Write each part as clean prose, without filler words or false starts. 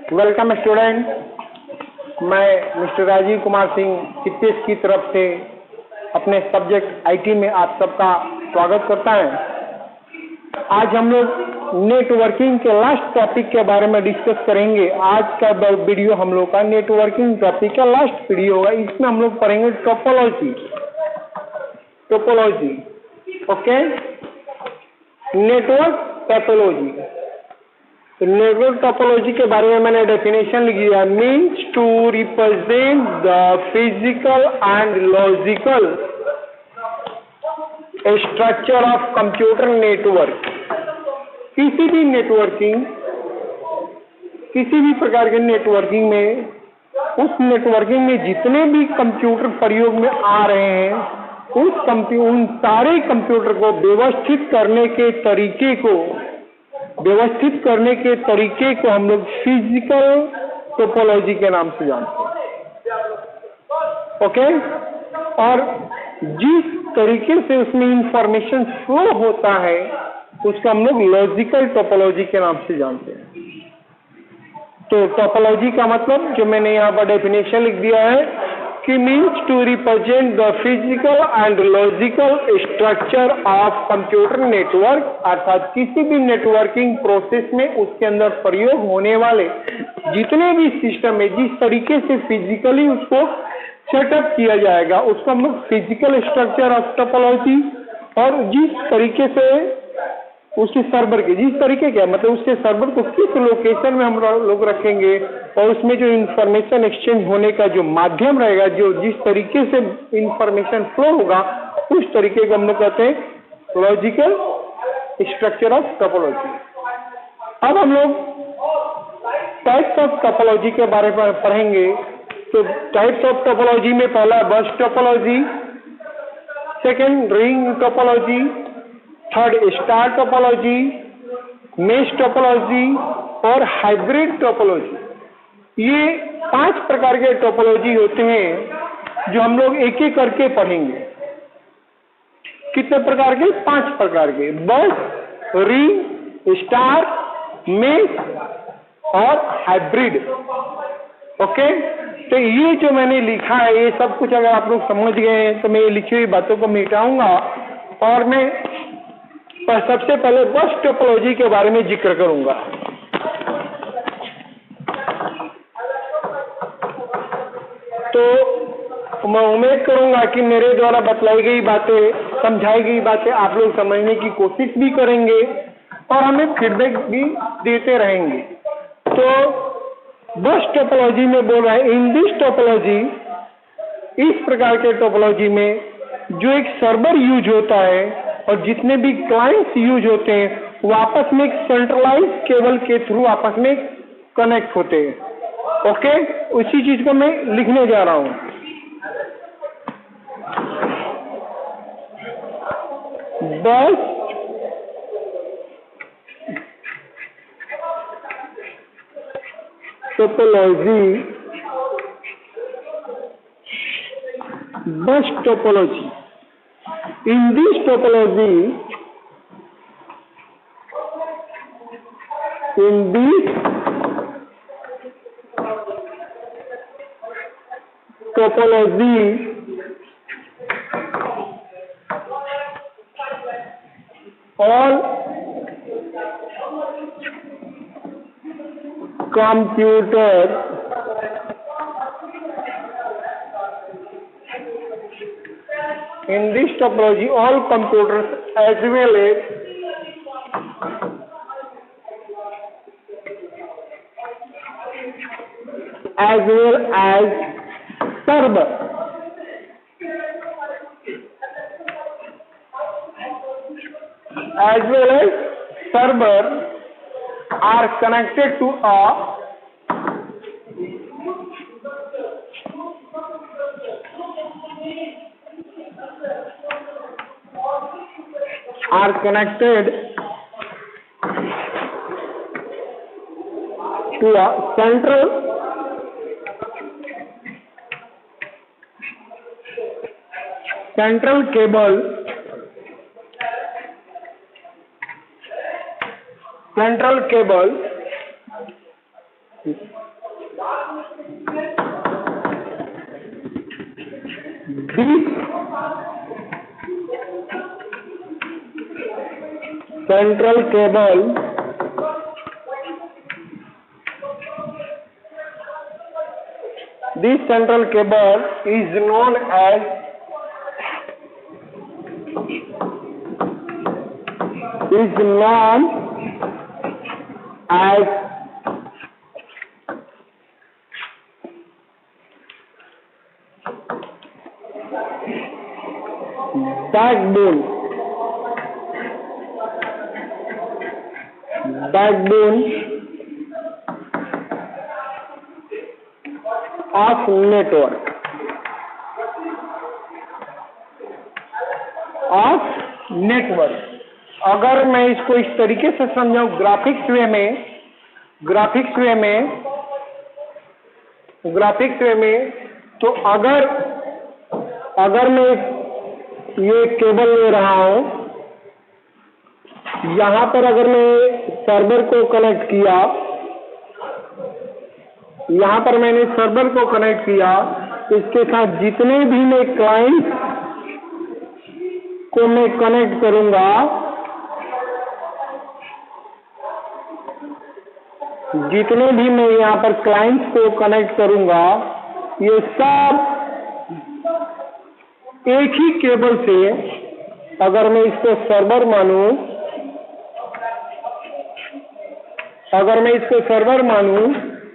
Welcome student, मैं mister Rajiv Kumar Singh CPS की तरफ से अपने सब्जेक्ट आईटी में आप सबका स्वागत करता है। आज हम लोग नेटवर्किंग के लास्ट टॉपिक के बारे में डिस्कस करेंगे। आज का वीडियो हम लोग का नेटवर्किंग टॉपिक का लास्ट वीडियो होगा। इसमें हम लोग पढ़ेंगे topology. Okay, network topology. Network topology के बारे में मैंने डेफिनेशन लिख दिया, means to represent the physical and logical structure of computer network. किसी भी प्रकार के नेटवर्किंग में, उस नेटवर्किंग में जितने भी कंप्यूटर प्रयोग में आ रहे हैं, उन सारे कंप्यूटर को व्यवस्थित करने के तरीके को हम लोग फिजिकल टोपोलॉजी के नाम से जानते हैं। ओके, और जिस तरीके से उसमें इंफॉर्मेशन फ्लो होता है उसको हम लोग लॉजिकल टोपोलॉजी के नाम से जानते हैं। तो टोपोलॉजी का मतलब जो मैंने यहाँ पर डेफिनेशन लिख दिया है कि means to represent the physical and logical structure of computer network, अर्थात किसी भी नेटवर्किंग प्रोसेस में उसके अंदर प्रयोग होने वाले जितने भी सिस्टम है, जिस तरीके से फिजिकली उसको सेटअप किया जाएगा उसको हम लोग फिजिकल स्ट्रक्चर ऑफ टोपोलॉजी, और जिस तरीके से उसके सर्वर के मतलब उसके सर्वर को किस लोकेशन में हम लोग रखेंगे और उसमें जो इंफॉर्मेशन एक्सचेंज होने का जो माध्यम रहेगा, जो जिस तरीके से इंफॉर्मेशन फ्लो होगा, उस तरीके को हम लोग कहते हैं लॉजिकल स्ट्रक्चर ऑफ टोपोलॉजी। अब हम लोग टाइप्स ऑफ टोपोलॉजी के बारे में पढ़ेंगे। तो टाइप्स ऑफ टोपोलॉजी में पहला बस topology, second ring topology, third star topology, mesh topology और हाइब्रिड टोपोलॉजी। ये 5 प्रकार के टोपोलॉजी होते हैं जो हम लोग एक एक करके पढ़ेंगे। कितने प्रकार के? 5 प्रकार के, बस, रिंग, स्टार, मेश और हाइब्रिड। ओके, तो ये जो मैंने लिखा है ये सब कुछ अगर आप लोग समझ गए हैं तो मैं ये लिखी हुई बातों को मिटाऊंगा और मैं सबसे पहले बस टोपोलॉजी के बारे में जिक्र करूंगा। तो मैं उम्मीद करूंगा कि मेरे द्वारा बतलाई गई बातें, समझाई गई बातें आप लोग समझने की कोशिश भी करेंगे और हमें फीडबैक भी देते रहेंगे। तो बस टोपोलॉजी में बोल रहा है, इन दिस टोपोलॉजी, इस प्रकार के टोपोलॉजी में जो एक सर्वर यूज होता है और जितने भी क्लाइंट्स यूज होते हैं वो आपस में एक सेंट्रलाइज केबल के थ्रू आपस में कनेक्ट होते हैं। ओके, उसी चीज को मैं लिखने जा रहा हूं। बस टोपोलॉजी, बस topology. In this topology, all computers in this topology, all computers as well as server are connected to a central cable This central cable is known as backbone of network. अगर मैं इसको इस तरीके से समझाऊं graphics वे में, तो अगर मैं ये केबल ले रहा हूं, यहां पर अगर मैं सर्वर को कनेक्ट किया, यहां पर मैंने सर्वर को कनेक्ट किया, इसके साथ जितने भी मैं क्लाइंट को मैं कनेक्ट करूंगा, जितने भी मैं यहाँ पर क्लाइंट्स को कनेक्ट करूंगा, ये सब एक ही केबल से, अगर मैं इसको सर्वर मानूं,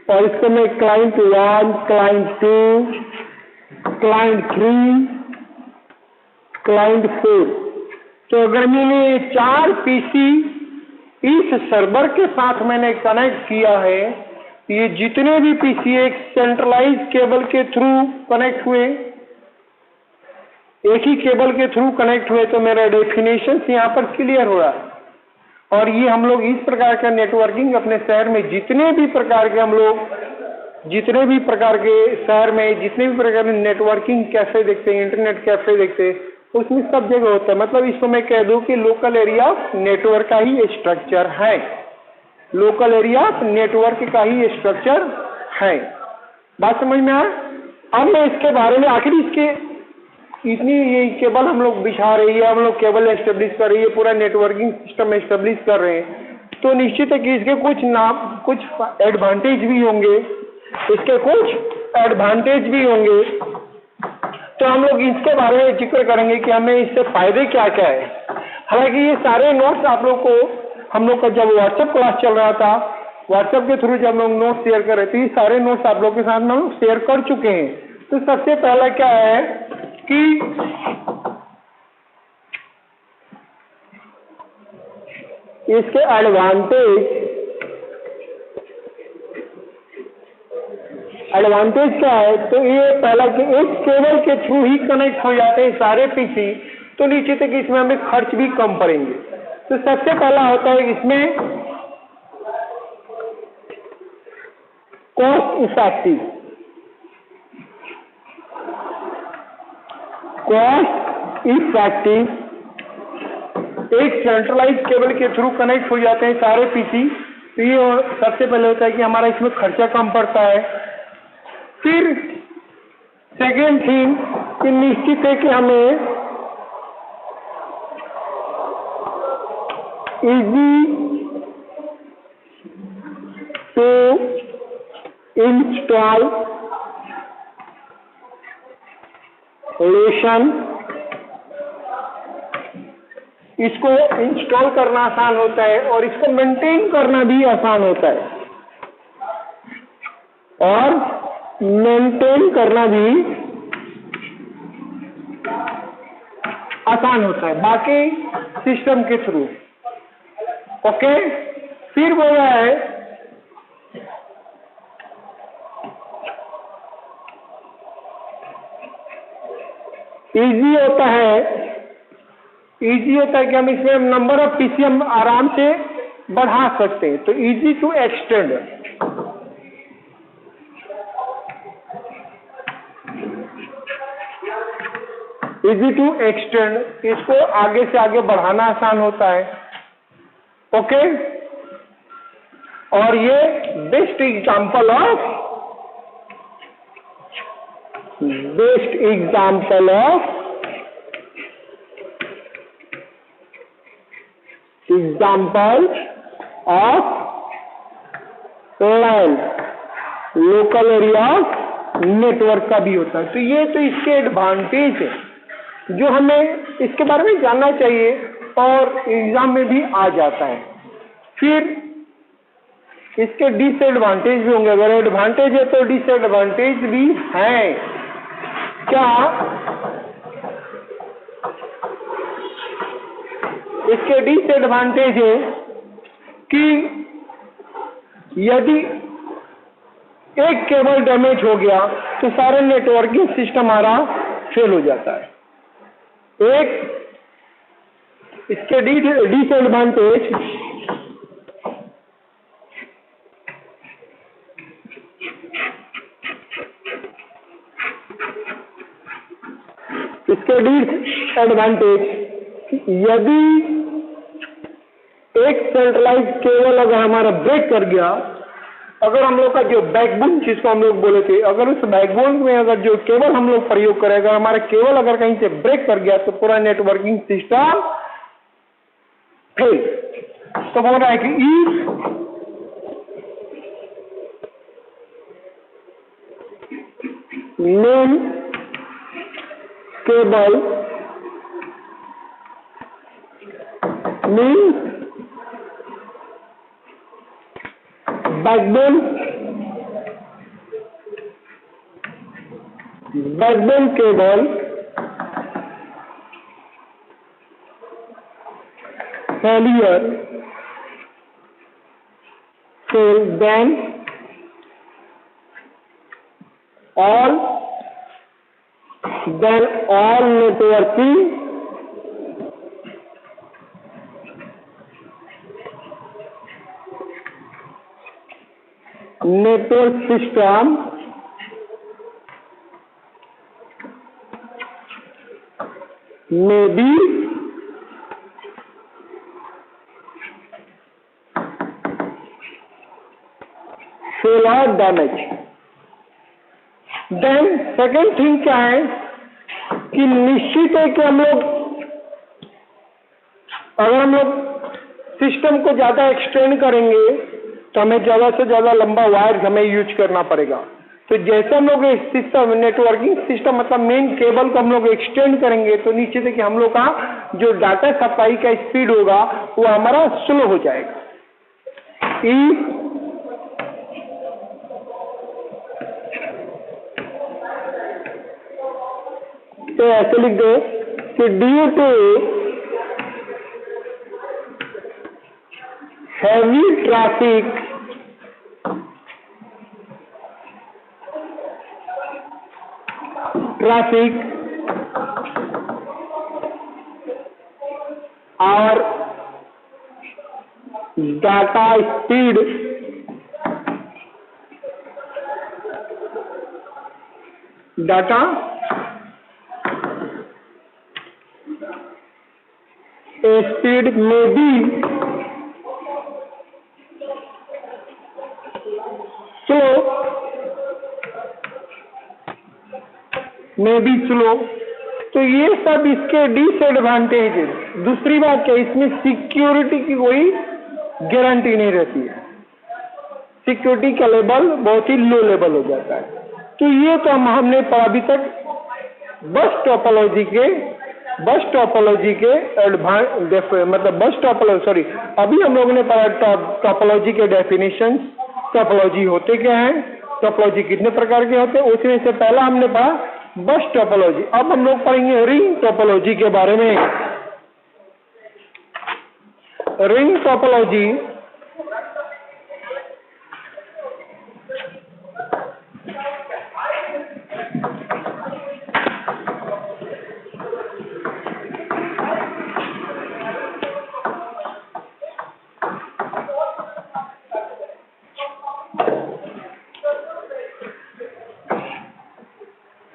और इसको मैं क्लाइंट 1, क्लाइंट 2, क्लाइंट 3, क्लाइंट 4, तो अगर मैंने 4 पीसी इस सर्वर के साथ मैंने कनेक्ट किया है, ये जितने भी पीसी एक सेंट्रलाइज केबल के थ्रू कनेक्ट हुए, एक ही केबल के थ्रू कनेक्ट हुए, तो मेरा डेफिनेशन यहाँ पर क्लियर हो रहा है। और ये हम लोग इस प्रकार का नेटवर्किंग अपने शहर में जितने भी प्रकार के नेटवर्किंग कैफे देखते हैं, इंटरनेट कैफे देखते हैं, उसमें सब जगह होता है। मतलब इसको मैं कह दूं कि लोकल एरिया नेटवर्क का ही स्ट्रक्चर है, बात समझ में आया? अब मैं इसके बारे में आखिर इसके इतनी ये केबल हम लोग बिछा रही है, हम लोग केबल एस्टेब्लिश कर रही है, पूरा नेटवर्किंग सिस्टम एस्टेब्लिश कर रहे हैं, तो निश्चित है कि इसके कुछ एडवांटेज भी होंगे, तो हम लोग इसके बारे में जिक्र करेंगे कि हमें इससे फायदे क्या क्या है। हालांकि ये सारे नोट्स आप लोग को, हम लोग का जब व्हाट्सएप क्लास चल रहा था, व्हाट्सएप के थ्रू जब लोग नोट्स शेयर कर रहे थे, ये सारे नोट्स आप लोग के साथ में लोग शेयर कर चुके हैं। तो सबसे पहला क्या है कि इसके एडवांटेज क्या है, तो ये पहला कि एक केबल के थ्रू ही कनेक्ट हो जाते हैं सारे पीसी, तो निश्चित है कि इसमें हमें खर्च भी कम पड़ेंगे। तो सबसे पहला होता है इसमें कॉस्ट इफेक्टिव एक सेंट्रलाइज केबल के थ्रू कनेक्ट हो जाते हैं सारे पीसी, तो ये सबसे पहले होता है कि हमारा इसमें खर्चा कम पड़ता है। फिर सेकेंड थिंग कि निश्चित है कि हमें इजी टू इंस्टॉलेशन, इसको इंस्टॉल करना आसान होता है और इसको मेंटेन करना भी आसान होता है, बाकी सिस्टम के थ्रू। ओके, फिर वो है इजी होता है कि हम इसमें नंबर ऑफ पीसी हम आराम से बढ़ा सकते हैं, तो इजी टू एक्सटेंड, इसको आगे से आगे बढ़ाना आसान होता है। ओके, और ये best example of LAN, local area network का भी होता है। तो ये तो इसके एडवांटेज है जो हमें इसके बारे में जानना चाहिए और एग्जाम में भी आ जाता है। फिर इसके डिसएडवांटेज भी होंगे। अगर एडवांटेज है तो डिसएडवांटेज भी है। क्या इसके डिसएडवांटेज है कि यदि एक केबल डैमेज हो गया तो सारा नेटवर्किंग सिस्टम हमारा फेल हो जाता है। एक इसके डिसएडवांटेज यदि एक सेंट्रलाइज केबल अगर हमारा ब्रेक कर गया, अगर हम लोग का जो बैकबोन जिसको हम लोग बोले थे, अगर उस बैकबोन में अगर जो केबल हम लोग प्रयोग करें, अगर हमारा केबल अगर कहीं से ब्रेक कर गया तो पूरा नेटवर्किंग सिस्टम फेल। तो बोल रहा है कि main cable means backbone cable failure then all networking network system may be fail or damage। Then second thing क्या है कि निश्चित है कि अगर हम लोग सिस्टम को ज्यादा एक्सटेंड करेंगे तो हमें ज्यादा से ज्यादा लंबा वायर हमें यूज करना पड़ेगा। तो जैसे हम लोग सिस्टम नेटवर्किंग सिस्टम मतलब मेन केबल को हम लोग एक्सटेंड करेंगे तो निश्चित है कि हम लोग का जो डाटा सप्लाई का स्पीड होगा वो हमारा स्लो हो जाएगा। तो ऐसे लिख दो कि ड्यू टू heavy traffic और data speed may be slow. तो ये सब इसके डिसएडवांटेज है। दूसरी बात क्या, इसमें सिक्योरिटी की कोई गारंटी नहीं रहती है। सिक्योरिटी का लेवल बहुत ही लो लेवल हो जाता है। तो ये तो हमने पढ़ा अभी तक बस टोपोलॉजी के अभी हम लोगों ने पढ़ा टोपोलॉजी के डेफिनेशन। टोपोलॉजी होते क्या है, टोपोलॉजी कितने प्रकार के होते हैं, उसमें से पहला हमने पढ़ा बस टोपोलॉजी। अब हम लोग पढ़ेंगे रिंग टोपोलॉजी के बारे में। Ring topology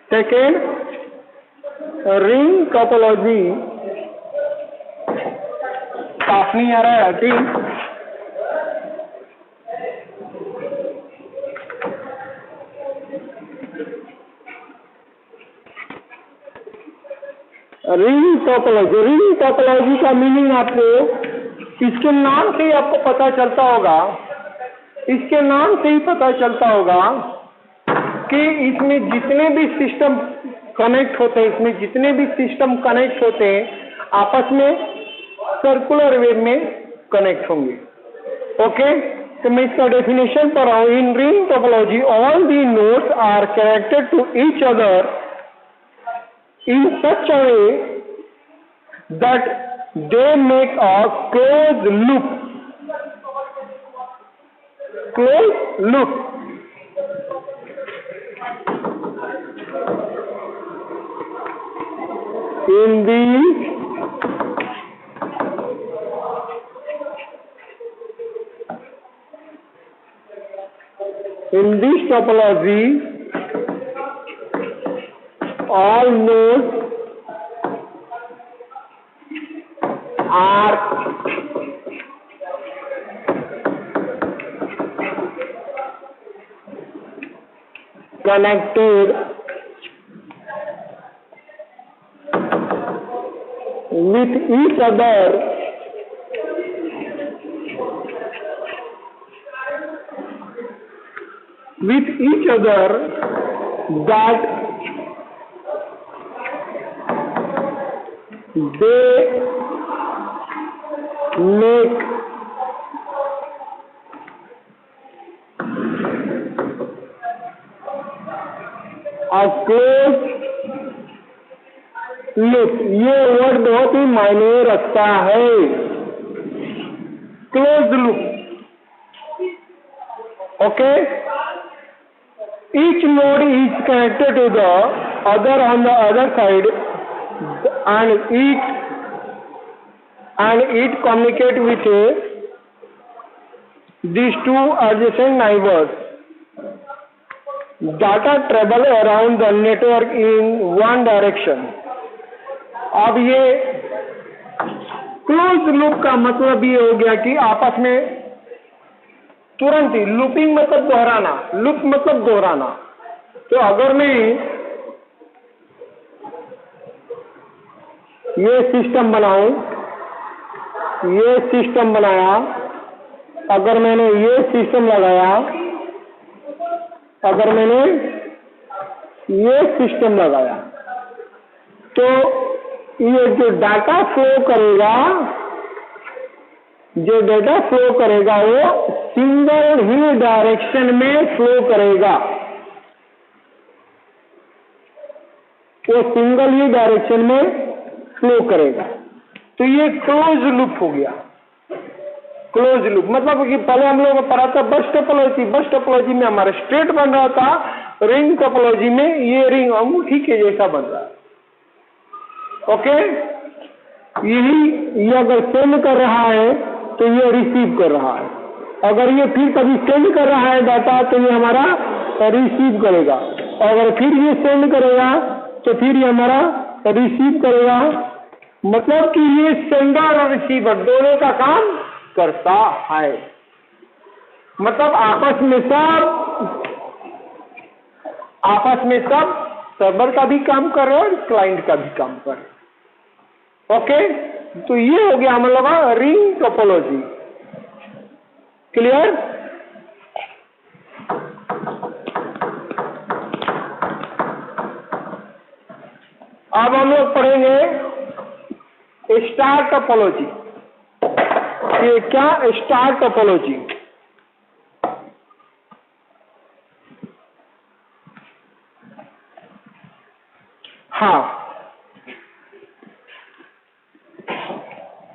second ring topology साफ नहीं आ रहा है। रिंग टोपोलॉजी का मीनिंग आपको इसके नाम से ही आपको पता चलता होगा, इसके नाम से ही पता चलता होगा कि इसमें जितने भी सिस्टम कनेक्ट होते हैं, इसमें जितने भी सिस्टम कनेक्ट होते हैं आपस में सर्कुलर वे में कनेक्ट होंगे। ओके, तो मैं इसका डेफिनेशन पढ़ रहा हूं। In ring topology all the nodes are connected to each other in such a way that they make a closed loop. Closed loop. In this topology, all nodes are connected with each other that they make a closed loop। ये word बहुत ही मायने रखता है, close loop. Okay, each node is connected to the other on the other side and it communicate with these two adjacent neighbors. Data travel around the network in one direction। अब ये close loop का मतलब ये हो गया कि आपस में तुरंत ही, लूपिंग मतलब दोहराना, लूप मतलब दोहराना। तो अगर मैं ये सिस्टम बनाऊं, ये सिस्टम बनाया, अगर मैंने ये सिस्टम लगाया, अगर मैंने ये सिस्टम लगाया, तो ये जो डाटा फ्लो करेगा, जो डाटा फ्लो करेगा वो सिंगल ही डायरेक्शन में फ्लो करेगा, वो सिंगल ही डायरेक्शन में फ्लो करेगा। तो ये क्लोज लूप हो गया। क्लोज लूप मतलब कि पहले हम लोगों को पढ़ा था बस टोपोलॉजी, बस टोपोलॉजी में हमारा स्ट्रेट बन रहा था, रिंग टोपोलॉजी में ये रिंग अंगूठी के जैसा बन रहा है। ओके, ये अगर सेंड कर रहा है तो ये रिसीव कर रहा है, अगर ये फिर कभी सेंड कर रहा है डाटा तो ये हमारा रिसीव करेगा, अगर फिर ये सेंड करेगा तो फिर ये हमारा रिसीव करेगा। मतलब कि ये सेंडर और रिसीवर दोनों का काम करता है। मतलब आपस में सब सर्वर का भी काम कर रहे हैं और क्लाइंट का भी काम कर रहे हैं। ओके, तो ये हो गया हम लोग का रिंग टोपोलॉजी। क्लियर? अब हम लोग पढ़ेंगे स्टार टोपोलॉजी। ये क्या स्टार टोपोलॉजी? हाँ,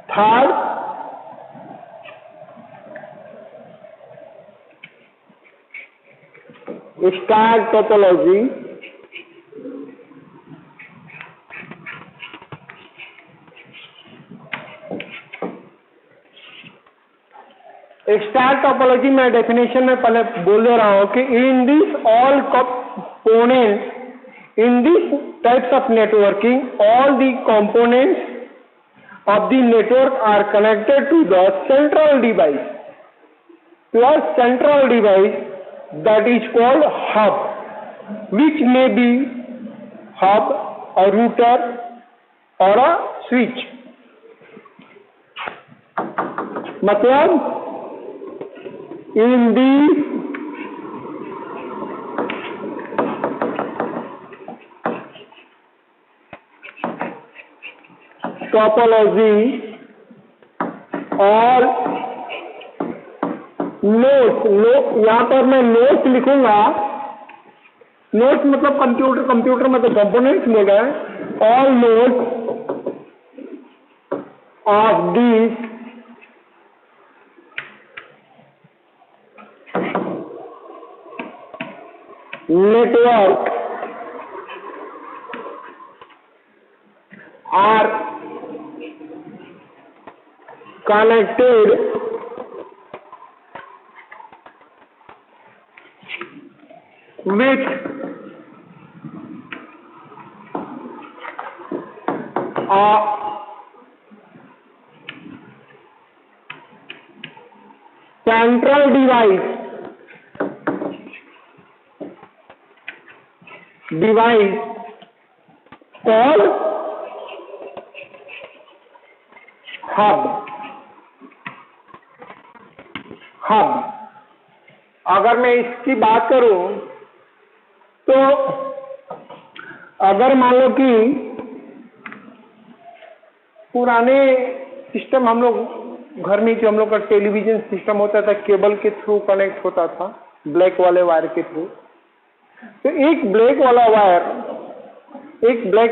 third star topology star topology में डेफिनेशन में पहले बोल दे रहा हूं कि in this all component in this types of networking all the components of the network are connected to the central device that is called hub, which may be hub, a router, और a switch. मतलब इन दी topology और note यहां पर मैं note लिखूंगा। Note मतलब computer मतलब components ले गए। All node of this network are connected with a central device called hub। अगर मैं इसकी बात करूं तो अगर मान लो कि पुराने सिस्टम हम लोग घर में जो हम लोग का टेलीविजन सिस्टम होता था, केबल के थ्रू कनेक्ट होता था, ब्लैक वाले वायर के थ्रू। तो एक ब्लैक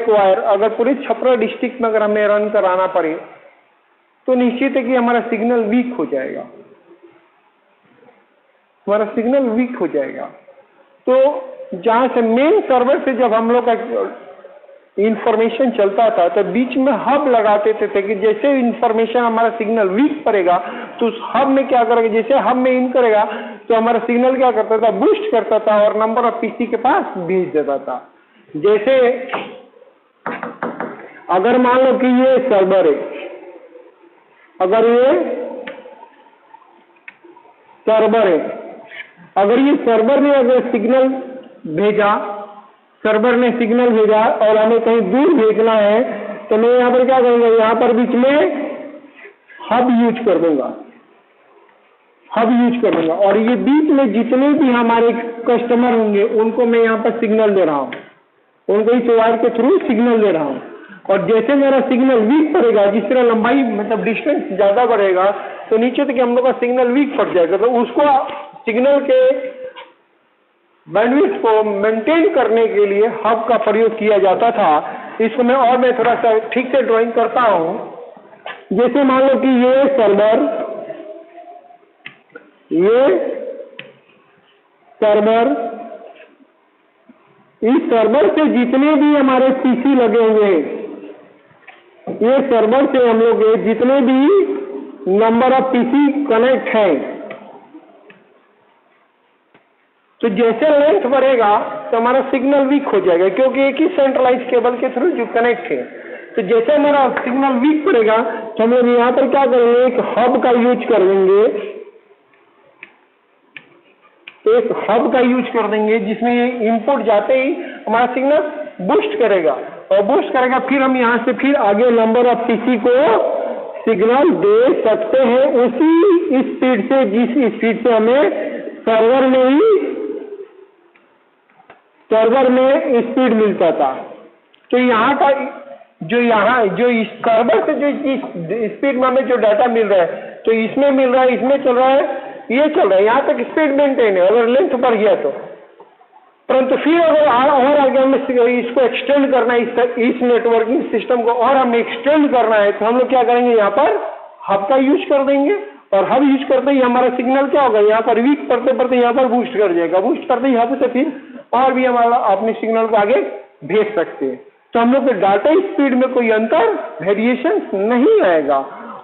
वायर अगर पूरे छपरा डिस्ट्रिक्ट में अगर हमें रन कराना पड़े तो निश्चित है कि हमारा सिग्नल वीक हो जाएगा। तो जहां से मेन सर्वर से जब हम लोग का इंफॉर्मेशन चलता था तो बीच में हब लगाते थे कि जैसे इंफॉर्मेशन हमारा सिग्नल वीक पड़ेगा तो उस हब में क्या करेगा, जैसे हब में इन करेगा तो हमारा सिग्नल क्या करता था, बूस्ट करता था और नंबर ऑफ पीसी के पास भेज देता था। जैसे अगर मान लो कि ये सर्वर है, अगर ये सर्वर ने अगर सिग्नल भेजा, सर्वर ने सिग्नल भेजा और हमें कहीं दूर भेजना है तो मैं यहाँ पर क्या करूंगा, यहाँ पर बीच में हब यूज कर दूंगा और ये बीच में जितने भी हमारे कस्टमर होंगे उनको मैं यहाँ पर सिग्नल दे रहा हूँ, उनको इस वायर के थ्रू सिग्नल दे रहा हूँ। और जैसे मेरा सिग्नल वीक पड़ेगा, जिस तरह लंबाई मतलब डिस्टेंस ज्यादा बढ़ेगा तो नीचे तक हम लोग का सिग्नल वीक पड़ जाएगा। तो उसको सिग्नल के बैंडविड्थ को मेंटेन करने के लिए हब का प्रयोग किया जाता था। इसको मैं थोड़ा सा ठीक से ड्राइंग करता हूं। जैसे मान लो कि ये सर्वर इस सर्वर से जितने भी हमारे पीसी लगे हुए हैं, ये सर्वर से हम लोग जितने भी नंबर ऑफ पीसी कनेक्ट हैं, तो जैसे लेंथ बढ़ेगा तो हमारा सिग्नल वीक हो जाएगा क्योंकि एक ही सेंट्रलाइज केबल के थ्रू जो कनेक्ट है। तो जैसे हमारा सिग्नल वीक पड़ेगा तो हम लोग यहाँ पर क्या करेंगे, एक हब का यूज कर देंगे, जिसमें इनपुट जाते ही हमारा सिग्नल बूस्ट करेगा फिर हम यहाँ से फिर आगे नंबर ऑफ पीसी को सिग्नल दे सकते हैं उसी स्पीड से जिस स्पीड से हमें सर्वर में स्पीड मिलता था। तो यहाँ का जो इस सर्वर से जो स्पीड में हमें जो डाटा मिल रहा है तो इसमें मिल रहा है, इसमें चल रहा है, ये चल रहा है, यहाँ तक स्पीड मेंटेन है। अगर लेंथ बढ़ गया तो परंतु फिर अगर और आगे हमें इसको एक्सटेंड करना है, इस नेटवर्किंग सिस्टम को और हमें एक्सटेंड करना है तो हम लोग क्या करेंगे, यहाँ पर हब का यूज कर देंगे और हब यूज करते ही हमारा सिग्नल क्या होगा, यहाँ पर वीक पड़ते यहाँ पर बूस्ट कर जाएगा। बूस्ट करते ही हब से फिर और भी हमारा अपने सिग्नल को आगे भेज सकते हैं। तो हम लोग के डाटा स्पीड में कोई अंतर वेरिएशन नहीं आएगा।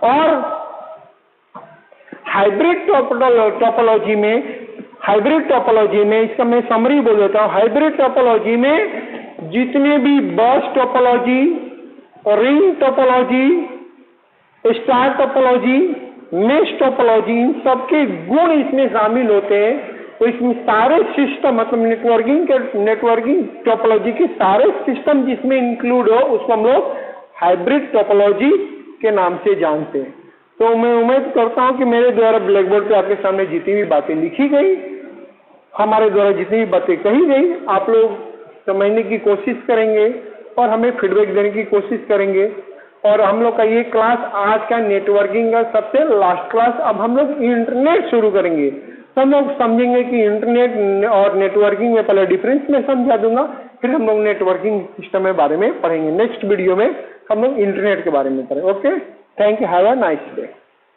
और हाइब्रिड टोपोलॉजी में इसका मैं समरी बोल देता हूँ। हाइब्रिड टोपोलॉजी में जितने भी बस topology, ring topology, star topology, mesh topology, इन सबके गुण इसमें शामिल होते हैं। तो इसमें सारे सिस्टम मतलब नेटवर्किंग टोपोलॉजी के सारे सिस्टम जिसमें इंक्लूड हो उसको हम लोग हाइब्रिड टोपोलॉजी के नाम से जानते हैं। तो मैं उम्मीद करता हूं कि मेरे द्वारा ब्लैक बोर्ड पे आपके सामने जितनी भी बातें लिखी गई, हमारे द्वारा जितनी भी बातें कही गई, आप लोग समझने की कोशिश करेंगे और हमें फीडबैक देने की कोशिश करेंगे। और हम लोग का ये क्लास आज का नेटवर्किंग का सबसे लास्ट क्लास, अब हम लोग इंटरनेट शुरू करेंगे। तो हम लोग समझेंगे कि इंटरनेट और नेटवर्किंग में पहले डिफरेंस में समझा दूंगा, फिर हम लोग नेटवर्किंग सिस्टम के बारे में पढ़ेंगे। नेक्स्ट वीडियो में हम लोग इंटरनेट के बारे में पढ़ेंगे। Okay, thank you, have a nice day.